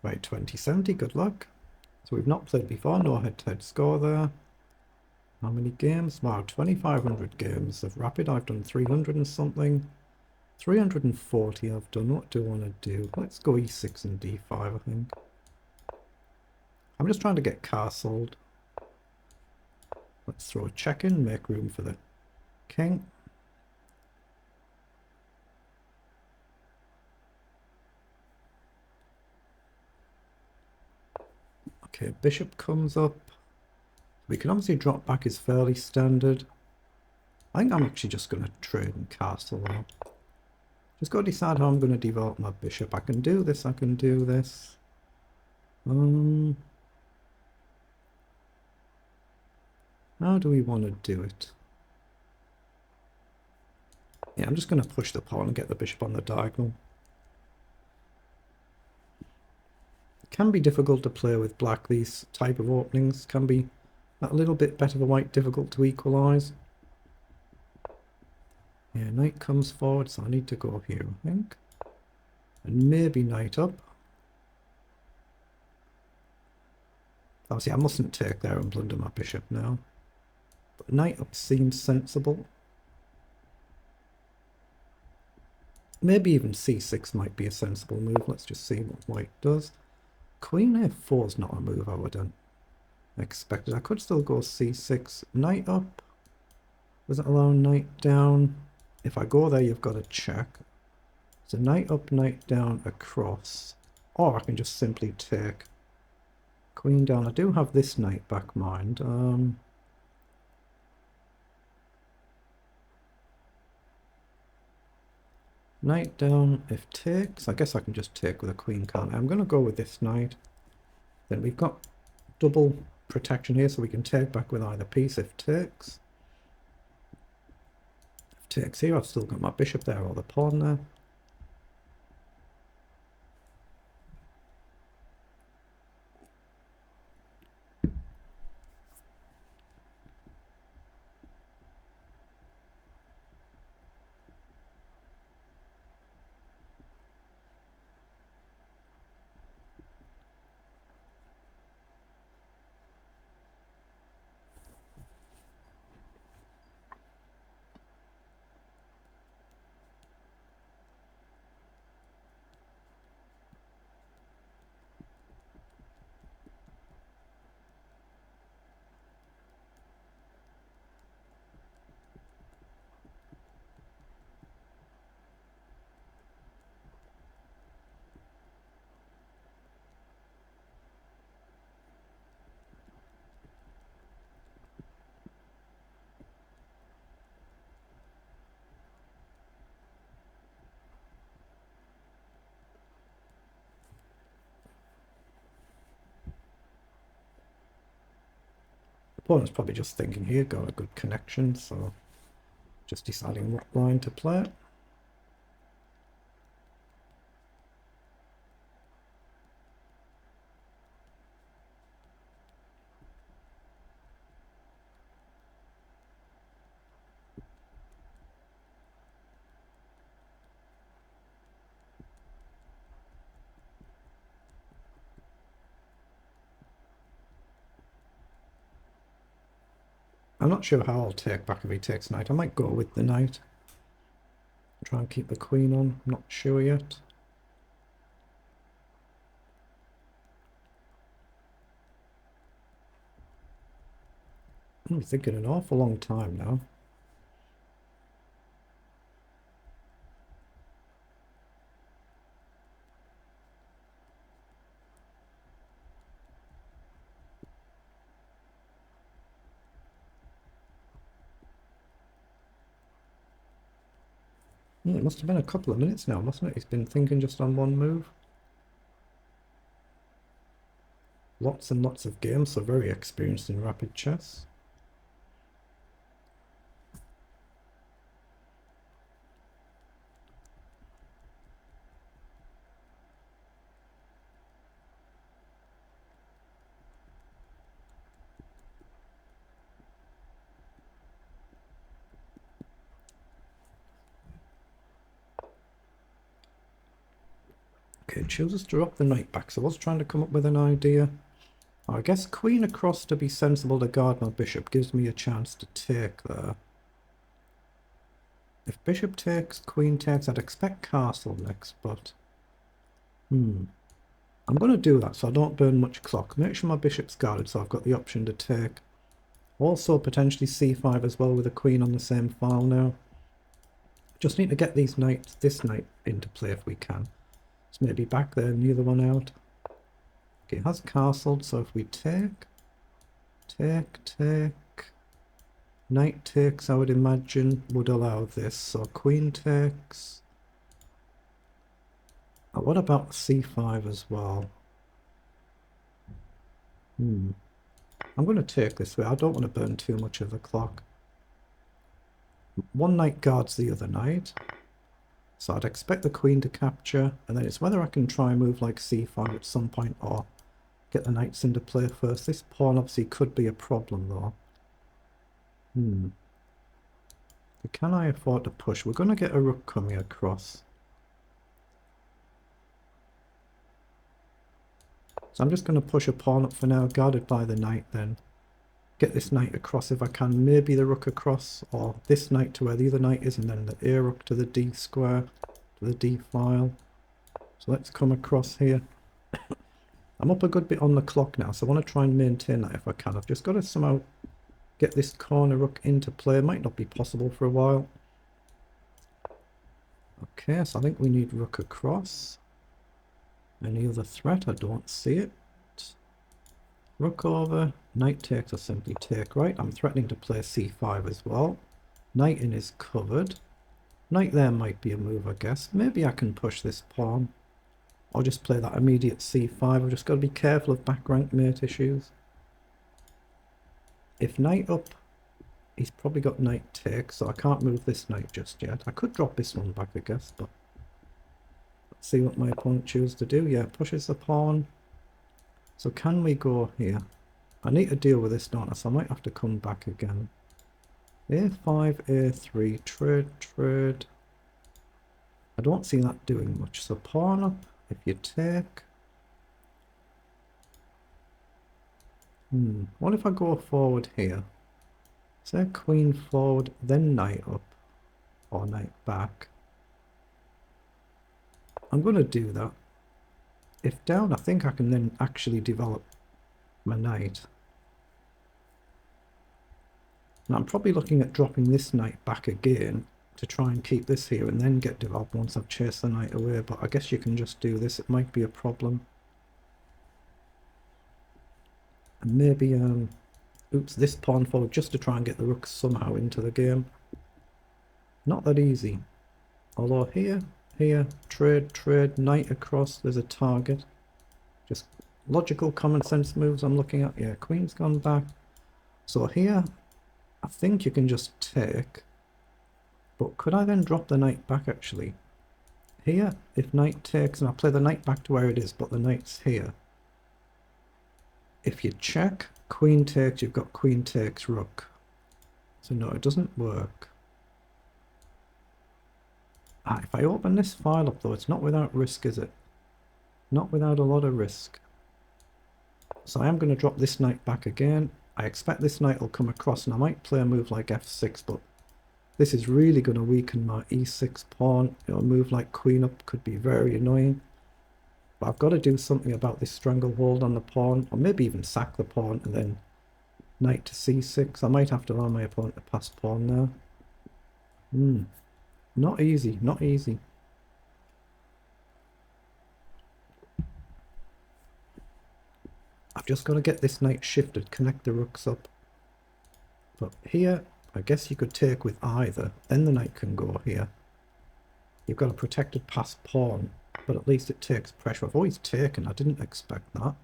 Right, 2070, good luck. So we've not played before, no head-to-head score there. How many games? Wow, 2,500 games of Rapid. I've done 300 and something. 340 I've done. What do I want to do? Let's go e6 and d5, I think. I'm just trying to get castled. Let's throw a check in, make room for the king. Okay, bishop comes up. We can obviously drop back is fairly standard. I think I'm actually just going to trade and castle now. Just got to decide how I'm going to develop my bishop. I can do this, I can do this. How do we want to do it? Yeah, I'm just going to push the pawn and get the bishop on the diagonal. It can be difficult to play with black. These type of openings can be a little bit better for white, difficult to equalize. Yeah, knight comes forward, so I need to go here, I think. And maybe knight up. Obviously, I mustn't take there and blunder my bishop now. But knight up seems sensible. Maybe even c6 might be a sensible move. Let's just see what white does. Queen f4 is not a move I would have expected. I could still go c6. Knight up. Does it allow knight down? If I go there, you've got to check. So knight up, knight down, across. Or I can just simply take queen down. I do have this knight back mind. Knight down, if takes. I guess I can just take with a queen, can't I? I'm going to go with this knight. Then we've got double protection here, so we can take back with either piece if takes. If takes here, I've still got my bishop there or the pawn there. Opponent's probably just thinking here, got a good connection, so just deciding what line to play. I'm not sure how I'll take back if he takes knight. I might go with the knight. Try and keep the queen on. I'm not sure yet. I'm thinking an awful long time now. It must have been a couple of minutes now, mustn't it? He's been thinking just on one move. Lots and lots of games, so very experienced in rapid chess. Okay, it chooses to drop the knight back, so I was trying to come up with an idea. I guess queen across to be sensible to guard my bishop gives me a chance to take there. If bishop takes, queen takes, I'd expect castle next, but... I'm going to do that so I don't burn much clock. Make sure my bishop's guarded so I've got the option to take. Also potentially c5 as well with a queen on the same file now. Just need to get these knights, this knight into play if we can. So maybe back there and the other one out. Okay, it has castled, so if we take... Knight takes, I would imagine, would allow this. So queen takes. Oh, what about c5 as well? I'm going to take this way. I don't want to burn too much of the clock. One knight guards the other knight. So I'd expect the queen to capture. And then it's whether I can try and move like c5 at some point or get the knights into play first. This pawn obviously could be a problem though. Can I afford to push? We're going to get a rook coming across. So I'm just going to push a pawn up for now, guarded by the knight then. Get this knight across if I can. Maybe the rook across, or this knight to where the other knight is, and then the a rook to the d square, to the d file. So let's come across here. I'm up a good bit on the clock now, so I want to try and maintain that if I can. I've just got to somehow get this corner rook into play. It might not be possible for a while. Okay, so I think we need rook across. Any other threat? I don't see it. Rook over, knight takes or simply take. Right, I'm threatening to play c5 as well. Knight in is covered. Knight there might be a move, I guess. Maybe I can push this pawn. Or just play that immediate c5. I've just got to be careful of back rank mate issues. If knight up, he's probably got knight take, so I can't move this knight just yet. I could drop this one back, I guess, but... Let's see what my opponent chooses to do. Yeah, pushes the pawn. So can we go here? I need to deal with this, don't I? So I might have to come back again. a5, a3, trade. I don't see that doing much. So pawn up, if you take. What if I go forward here? Say queen forward, then knight up. Or knight back. I'm going to do that. If down, I think I can then actually develop my knight. Now I'm probably looking at dropping this knight back again to try and keep this here and then get developed once I've chased the knight away, but I guess you can just do this. It might be a problem. And maybe, oops, this pawn forward just to try and get the rook somehow into the game. Not that easy. Although here, trade, knight across, there's a target. Just logical common sense moves I'm looking at. Yeah, queen's gone back. So here, I think you can just take. But could I then drop the knight back actually? Here, if knight takes, and I play the knight back to where it is, but the knight's here. If you check, queen takes, you've got queen takes rook. So no, it doesn't work. If I open this file up though, it's not without risk, is it? Not without a lot of risk. So I am going to drop this knight back again. I expect this knight will come across and I might play a move like f6, but this is really going to weaken my e6 pawn. You know, a move like queen up could be very annoying. But I've got to do something about this stranglehold on the pawn, or maybe even sack the pawn and then knight to c6. I might have to allow my opponent to pass pawn now. Not easy, not easy. I've just got to get this knight shifted, connect the rooks up. But here, I guess you could take with either, then the knight can go here. You've got a protected pass pawn, but at least it takes pressure. I've always taken, I didn't expect that.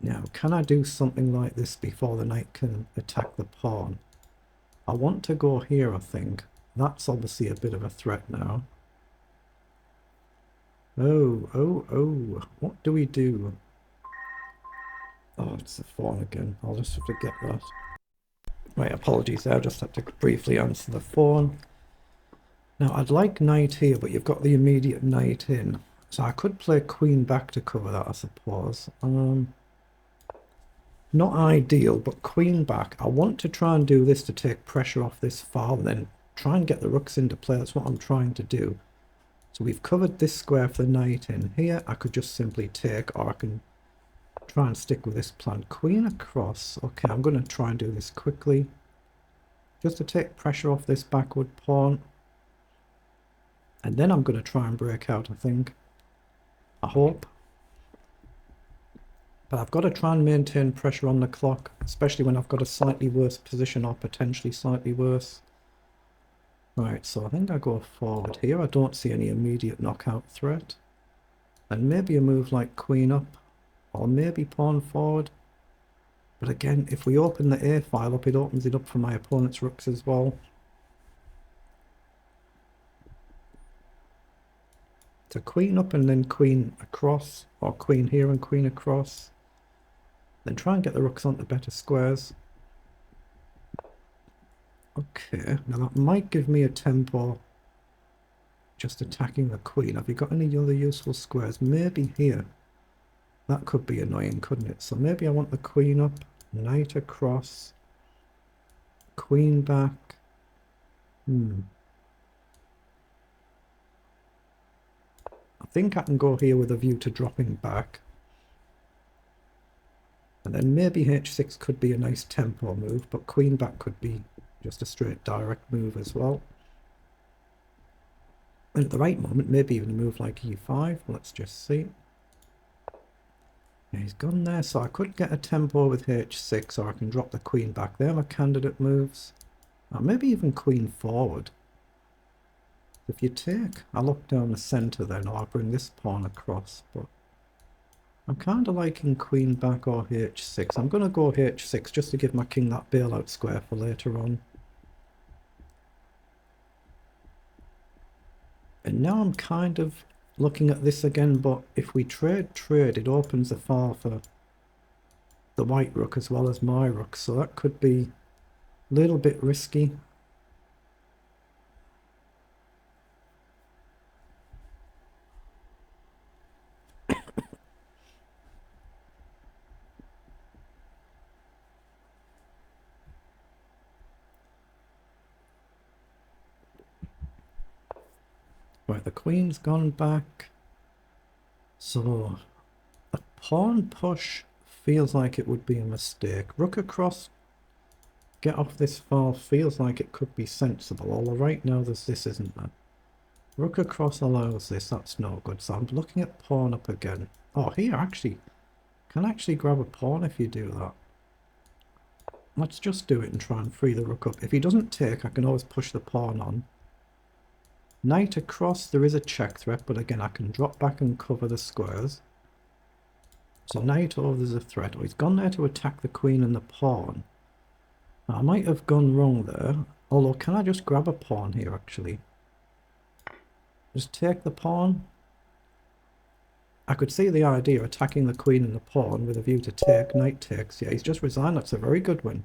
Now, can I do something like this before the knight can attack the pawn? I want to go here, I think. That's obviously a bit of a threat now. Oh, what do we do? Oh, it's the phone again. I'll just have to get that. Right, apologies there. I just had to briefly answer the phone. Now, I'd like knight here, but you've got the immediate knight in. So I could play queen back to cover that, I suppose. Not ideal, but queen back. I want to try and do this to take pressure off this file, and then try and get the rooks into play. That's what I'm trying to do. So we've covered this square for the knight in. Here, I could just simply take, or I can try and stick with this plan. Queen across. Okay, I'm going to try and do this quickly, just to take pressure off this backward pawn. And then I'm going to try and break out, I think. I hope. But I've got to try and maintain pressure on the clock, especially when I've got a slightly worse position or potentially slightly worse. Right, so I think I go forward here. I don't see any immediate knockout threat. And maybe a move like queen up, or maybe pawn forward. But again, if we open the A file up, it opens it up for my opponent's rooks as well. So queen up and then queen across, or queen here and queen across. Then try and get the rooks onto better squares. Okay, now that might give me a tempo just attacking the queen. Have you got any other useful squares? Maybe here. That could be annoying, couldn't it? So maybe I want the queen up, knight across, queen back. I think I can go here with a view to dropping back. And then maybe h6 could be a nice tempo move, but queen back could be just a straight direct move as well. And at the right moment, maybe even a move like e5. Let's just see. Yeah, he's gone there, so I could get a tempo with h6, or I can drop the queen back. There are my candidate moves. Or maybe even queen forward. If you take, I look down the centre then, or I'll bring this pawn across, but I'm kind of liking queen back or h6. I'm going to go h6 just to give my king that bailout square for later on. And now I'm kind of looking at this again, but if we trade, it opens the file for the white rook as well as my rook, so that could be a little bit risky. Right, the queen's gone back. So a pawn push feels like it would be a mistake. Rook across, get off this file, feels like it could be sensible, although right now this isn't that. Rook across allows this, that's no good. So I'm looking at pawn up again. Oh, here actually, can actually grab a pawn if you do that. Let's just do it and try and free the rook up. If he doesn't take, I can always push the pawn on. Knight across, there is a check threat, but again I can drop back and cover the squares. So knight over, there's a threat. Oh, he's gone there to attack the queen and the pawn. Now, I might have gone wrong there. Although, can I just grab a pawn here actually? Just take the pawn. I could see the idea attacking the queen and the pawn with a view to take. Knight takes. Yeah, he's just resigned. That's a very good win.